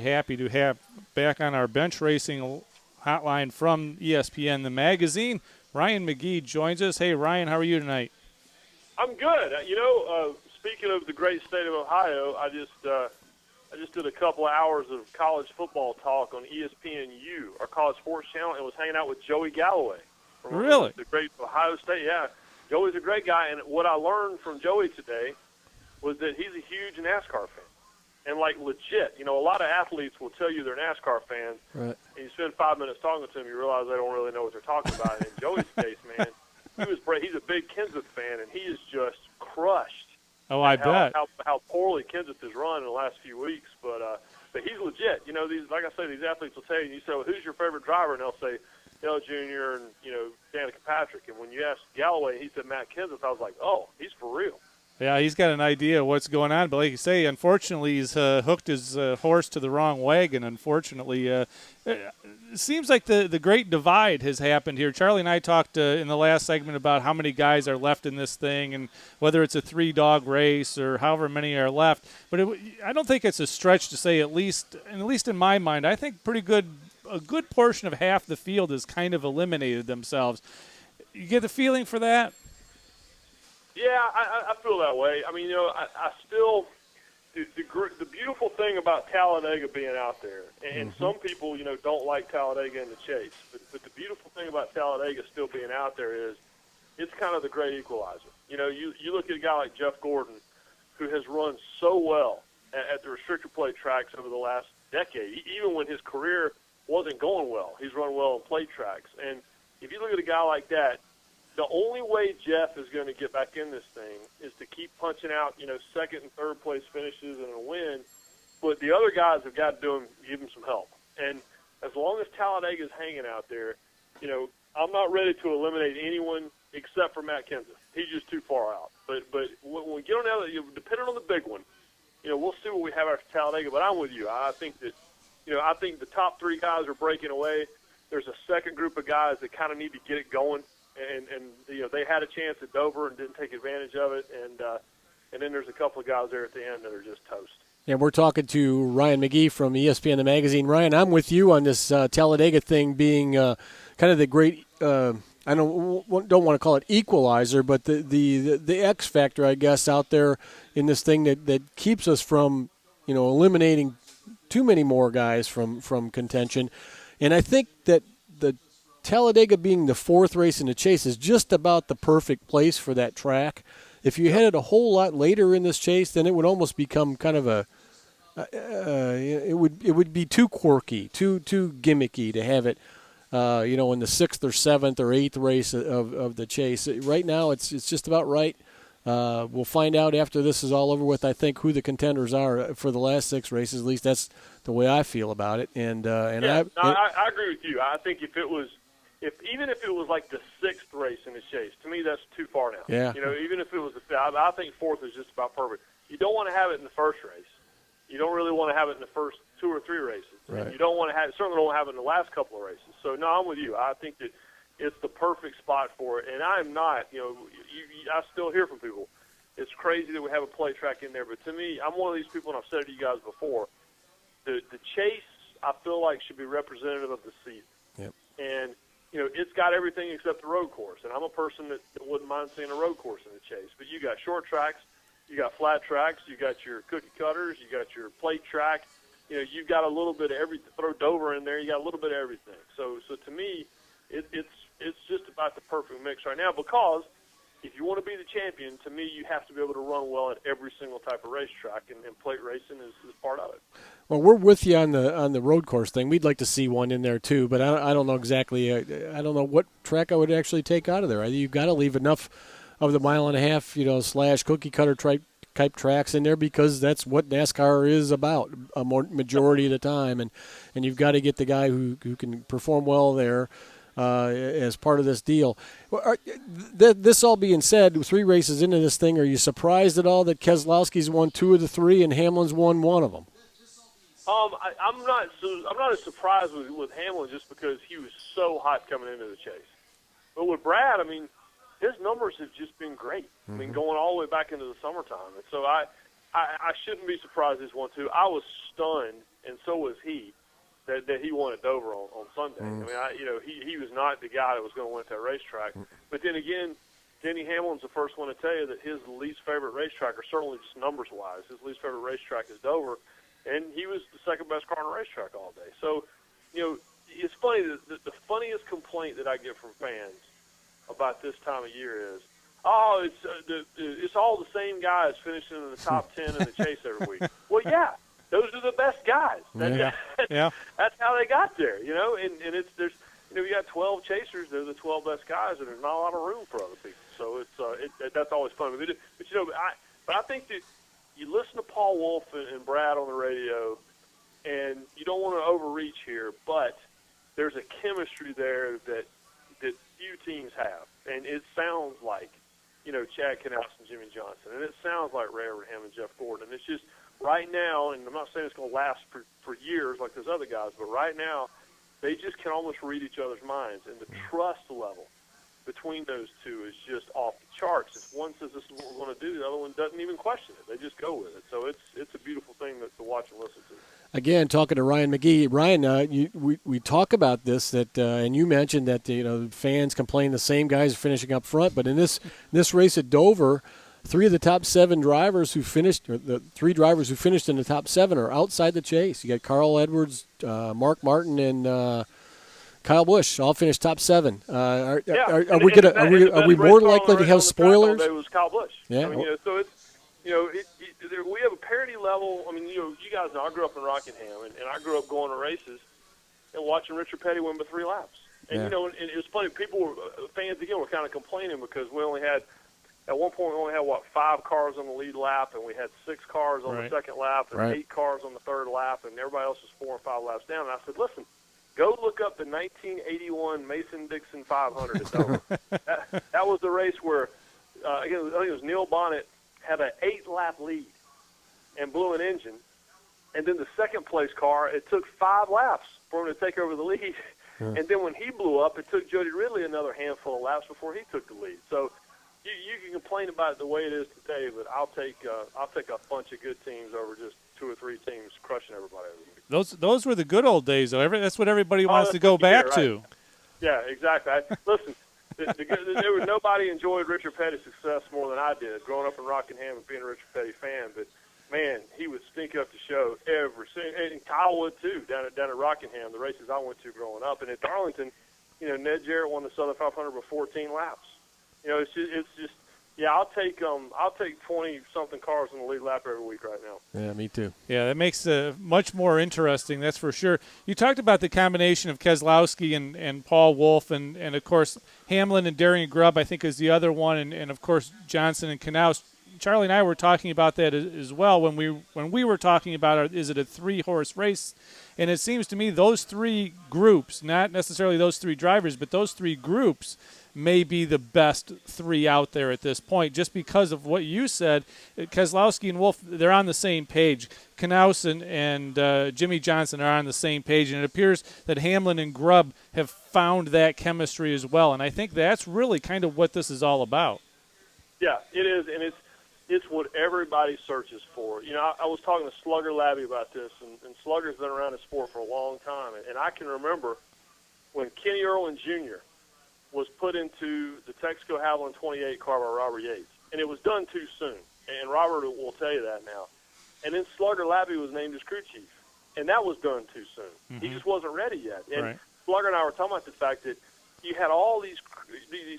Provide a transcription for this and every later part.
Happy to have back on our bench racing hotline from ESPN, the magazine. Ryan McGee joins us. Hey, Ryan, how are you tonight? I'm good. Speaking of the great state of Ohio, I just did a couple of hours of college football talk on ESPNU, our college sports channel, and was hanging out with Joey Galloway. Really? The great Ohio State. Yeah, Joey's a great guy, and what I learned from Joey today was that he's a huge NASCAR fan. And, like, legit, a lot of athletes will tell you they're NASCAR fans, right, and you spend 5 minutes talking to them, you realize they don't really know what they're talking about. In Joey's case, man, he's a big Kenseth fan, and he is just crushed. Oh, I bet. How poorly Kenseth has run in the last few weeks, but he's legit. These, like I say, these athletes will tell you, and you say, well, who's your favorite driver? And they'll say, Dale Jr. and, Danica Patrick. And when you asked Galloway, he said Matt Kenseth, I was like, oh, he's for real. Yeah, he's got an idea of what's going on. But like you say, unfortunately, he's hooked his horse to the wrong wagon, unfortunately. It seems like the great divide has happened here. Charlie and I talked in the last segment about how many guys are left in this thing and whether it's a 3-dog race or however many are left. But I don't think it's a stretch to say at least in my mind, I think a good portion of half the field has kind of eliminated themselves. You get the feeling for that? Yeah, I feel that way. I mean, I still the beautiful thing about Talladega being out there, and some people, don't like Talladega in the chase, but the beautiful thing about Talladega still being out there is it's kind of the great equalizer. You look at a guy like Jeff Gordon, who has run so well at the restrictor plate tracks over the last decade, even when his career wasn't going well. He's run well on plate tracks, and if you look at a guy like that, the only way Jeff is going to get back in this thing is to keep punching out, second and third place finishes and a win. But the other guys have got to give him some help. And as long as Talladega is hanging out there, I'm not ready to eliminate anyone except for Matt Kenseth. He's just too far out. But when we get on the other, depending on the big one, we'll see what we have after Talladega. But I'm with you. I think that, I think the top 3 guys are breaking away. There's a second group of guys that kind of need to get it going. And they had a chance at Dover and didn't take advantage of it, and then there's a couple of guys there at the end that are just toast. Yeah, we're talking to Ryan McGee from ESPN the magazine. Ryan, I'm with you on this Talladega thing being kind of the great. I don't want to call it equalizer, but the X factor, I guess, out there in this thing that keeps us from eliminating too many more guys from contention, and I think that the Talladega being the 4th race in the chase is just about the perfect place for that track. If you had it a whole lot later in this chase, then it would almost become kind of it would be too quirky, too gimmicky to have it, in the 6th or 7th or 8th race of the chase. Right now, it's just about right. We'll find out after this is all over with, I think, who the contenders are for the last 6 races. At least that's the way I feel about it. And I agree with you. I think even if it was like the 6th race in the chase, to me that's too far now. Yeah. Even if it was I think 4th is just about perfect. You don't want to have it in the first race. You don't really want to have it in the first 2 or 3 races. Right. And you certainly don't want to have it in the last couple of races. So no, I'm with you. I think that it's the perfect spot for it. And I'm not, I still hear from people, it's crazy that we have a play track in there. But to me, I'm one of these people, and I've said it to you guys before, the chase, I feel like, should be representative of the season. Yep. And it's got everything except the road course. And I'm a person that wouldn't mind seeing a road course in the chase. But you got short tracks, you got flat tracks, you got your cookie cutters, you got your plate track. You've got a little bit of everything. Throw Dover in there, you got a little bit of everything. So to me, it's just about the perfect mix right now, because if you want to be the champion, to me, you have to be able to run well at every single type of racetrack, and plate racing is part of it. Well, we're with you on the road course thing. We'd like to see one in there too, but I don't know exactly. I don't know what track I would actually take out of there. You've got to leave enough of the 1.5 mile / cookie cutter type tracks in there, because that's what NASCAR is about a majority of the time, and you've got to get the guy who can perform well there. As part of this deal. This all being said, 3 races into this thing, are you surprised at all that Keselowski's won 2 of the 3 and Hamlin's won 1 of them? I'm not as surprised with Hamlin, just because he was so hot coming into the chase. But with Brad, I mean, his numbers have just been great. Mm-hmm. I mean, going all the way back into the summertime. And so I shouldn't be surprised he's won 2. I was stunned and so was he, that he won at Dover on Sunday. I mean, he was not the guy that was going to win at that racetrack. But then again, Denny Hamlin's the first one to tell you that his least favorite racetrack, or certainly just numbers-wise, his least favorite racetrack is Dover, and he was the second best car on the racetrack all day. So, it's funny, the funniest complaint that I get from fans about this time of year is, it's all the same guys finishing in the top 10 in the chase every week. Well, yeah, those are the best guys. That's how they got there, and there's you got 12 chasers, they're the 12 best guys, and there's not a lot of room for other people. So that's always fun. But I think that you listen to Paul Wolf and Brad on the radio, and you don't want to overreach here, but there's a chemistry there that few teams have, and it sounds like, Chad Knaus and Jimmy Johnson, and it sounds like Ray Abraham and Jeff Gordon. And it's just right now, and I'm not saying it's going to last for years like those other guys, but right now they just can almost read each other's minds, and the trust level between those two is just off the charts. If one says this is what we're going to do, the other one doesn't even question it. They just go with it. So it's a beautiful thing to watch and listen to. Again, talking to Ryan McGee. Ryan, we talk about this, and you mentioned that fans complain the same guys are finishing up front, but in this race at Dover, three of the top seven drivers who finished, or the three drivers who finished in the top seven, are outside the chase. You got Carl Edwards, Mark Martin, and Kyle Busch all finished top seven. Are we more likely to have spoilers? It was Kyle Busch. Yeah. I mean, so it's we have a parity level. I mean, you guys know I grew up in Rockingham, and I grew up going to races and watching Richard Petty win by 3 laps. And and it was funny. Fans again were kind of complaining because at one point we only had 5 cars on the lead lap, and we had 6 cars on the second lap, and 8 cars on the third lap, and everybody else was 4 and 5 laps down. And I said, listen, go look up the 1981 Mason-Dixon 500 at Dover. that was the race where, again, I think it was Neil Bonnet had an 8-lap lead and blew an engine. And then the second-place car, it took 5 laps for him to take over the lead. Yeah. And then when he blew up, it took Jody Ridley another handful of laps before he took the lead. So you can complain about it the way it is today, but I'll take a bunch of good teams over just 2 or 3 teams crushing everybody every week. Those were the good old days, though. That's what everybody wants to go back to. Yeah, exactly. Listen, there was nobody enjoyed Richard Petty's success more than I did, growing up in Rockingham and being a Richard Petty fan. But man, he would stink up the show and Kyle would too down at Rockingham, the races I went to growing up. And at Darlington, Ned Jarrett won the Southern 500 with 14 laps. It's just I'll take 20-something cars in the lead lap every week right now. Yeah, me too. Yeah, that makes it much more interesting, that's for sure. You talked about the combination of Keselowski and Paul Wolf, and of course Hamlin and Darian Grubb, I think, is the other one, and of course Johnson and Knaus. Charlie and I were talking about that as well when we were talking about is it a 3-horse race, and it seems to me those 3 groups, not necessarily those 3 drivers, but those 3 groups may be the best 3 out there at this point, just because of what you said. Keselowski and Wolf, they're on the same page. Knaus and Jimmy Johnson are on the same page, and it appears that Hamlin and Grubb have found that chemistry as well, and I think that's really kind of what this is all about. Yeah, it is, and it's what everybody searches for. I was talking to Slugger Labby about this, and Slugger's been around the sport for a long time, and I can remember when Kenny Irwin Jr. was put into the Texaco Havoline 28 car by Robert Yates, and it was done too soon, and Robert will tell you that now. And then Slugger Labby was named as crew chief, and that was done too soon. Mm-hmm. He just wasn't ready yet. And Slugger and I were talking about the fact that you had all these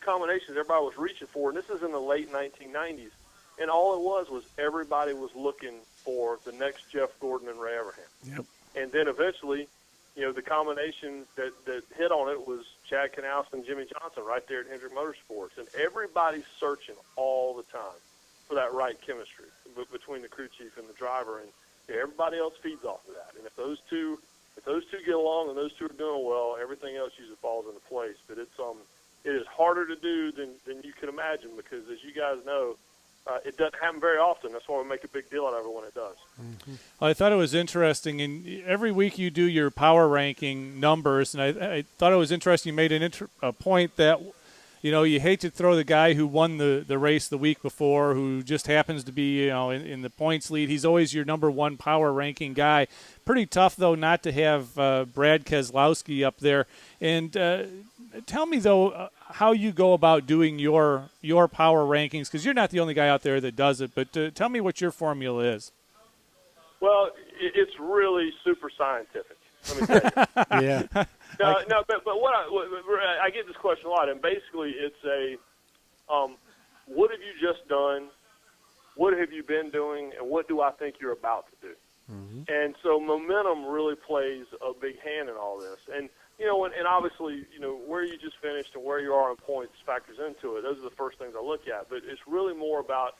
combinations everybody was reaching for, and this is in the late 1990s. And all it was everybody was looking for the next Jeff Gordon and Ray Abraham. Yep. And then eventually, the combination that hit on it was Chad Knaus and Jimmy Johnson right there at Hendrick Motorsports. And everybody's searching all the time for that right chemistry between the crew chief and the driver. And everybody else feeds off of that. And if those two get along and those two are doing well, everything else usually falls into place. But it is harder to do than you can imagine because, as you guys know, it doesn't happen very often. That's why we make a big deal out of it when it does. Mm-hmm. I thought it was interesting. And every week you do your power ranking numbers, and I thought it was interesting. You made a point that you hate to throw the guy who won the race the week before, who just happens to be, in the points lead. He's always your number one power ranking guy. Pretty tough, though, not to have Brad Keselowski up there. And tell me, though, how you go about doing your power rankings, because you're not the only guy out there that does it, but tell me what your formula is. Well, it's really super scientific. Let me tell you. Yeah. No, but what I get this question a lot, and basically it's a, what have you just done? What have you been doing? And what do I think you're about to do? Mm-hmm. And so momentum really plays a big hand in all this. And, and obviously, where you just finished and where you are in points factors into it. Those are the first things I look at. But it's really more about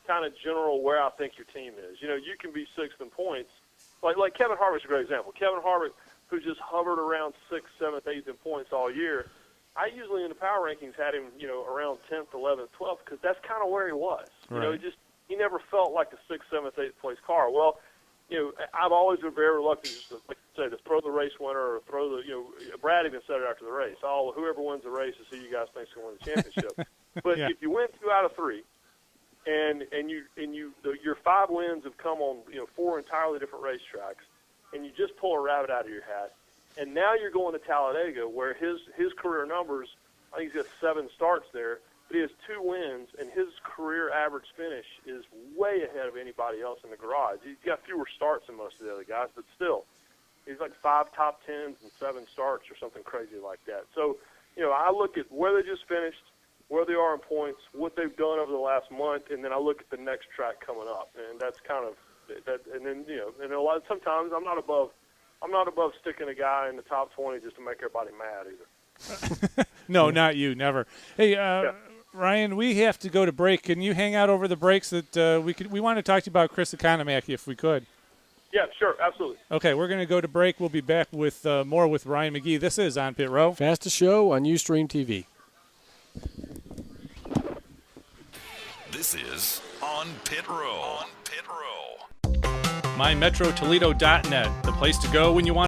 kind of general where I think your team is. You can be sixth in points. Like Kevin Harvick's a great example. Kevin Harvick, who just hovered around 6th, 7th, 8th in points all year, I usually in the power rankings had him, around 10th, 11th, 12th, because that's kind of where he was. Right. He never felt like a 6th, 7th, 8th place car. Well, I've always been very reluctant just to, like I say, to throw the race winner or throw the, Brad even said it after the race. Whoever wins the race is who you guys think is going to win the championship. But Yeah. if you win 2 out of 3, and your 5 wins have come on 4 entirely different racetracks, and you just pull a rabbit out of your hat, and now you're going to Talladega where his career numbers, I think he's got 7 starts there, but he has 2 wins, and his career average finish is way ahead of anybody else in the garage. He's got fewer starts than most of the other guys, but still, he's like 5 top 10s and 7 starts or something crazy like that. So, I look at where they just finished, where they are in points, what they've done over the last month, and then I look at the next track coming up, and that's kind of that. And then and sometimes I'm not above sticking a guy in the top 20 just to make everybody mad either. No, not you, never. Hey, Ryan, we have to go to break. Can you hang out over the breaks? We want to talk to you about Chris Economaki if we could. Yeah, sure, absolutely. Okay, we're going to go to break. We'll be back with more with Ryan McGee. This is On Pit Row. Fastest show on Ustream TV. This is On Pit Row. On Pit Row. MyMetroToledo.net, the place to go when you want